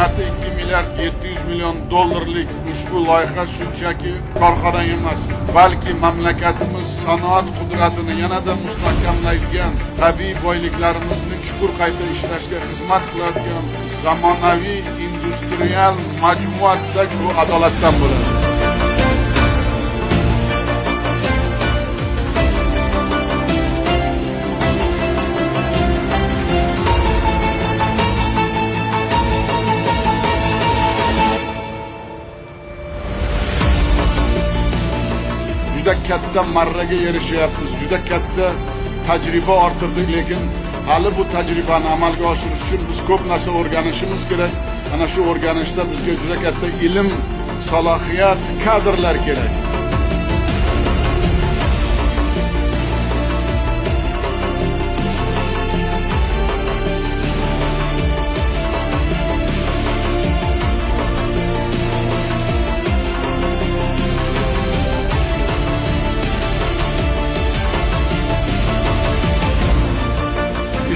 qiymati 2 milliard 700 million dollarlik ushbu loyiha shunchaki korxona emas, balki mamlakatimiz sanoat qudratini yanada mustahkamlaydigan, tabiiy boyliklarimizni chuqur qayta ishlashga xizmat qiladigan zamonaviy industrial majmua desak, bu adolatdan bo'ladi. Juda katta marraga erishyapmiz, juda katta tajriba orttirdik, lekin hali bu tajribani amalga oshirish uchun biz ko'p narsa o'rganishimiz kerak. Ana shu o'rganishda bizga juda katta ilm, salohiyat, kadrlar kerak.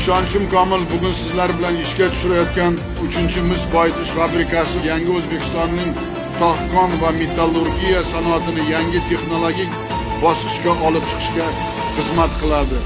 İşonchim komil, bugun sizlar bilan ishga tushirayotgan 3-mis boyitish fabrikasi yangi O'zbekistonning tohkon va metallurgiya sanoatini yangi texnologik bosqichga olib chiqishga xizmat qiladi.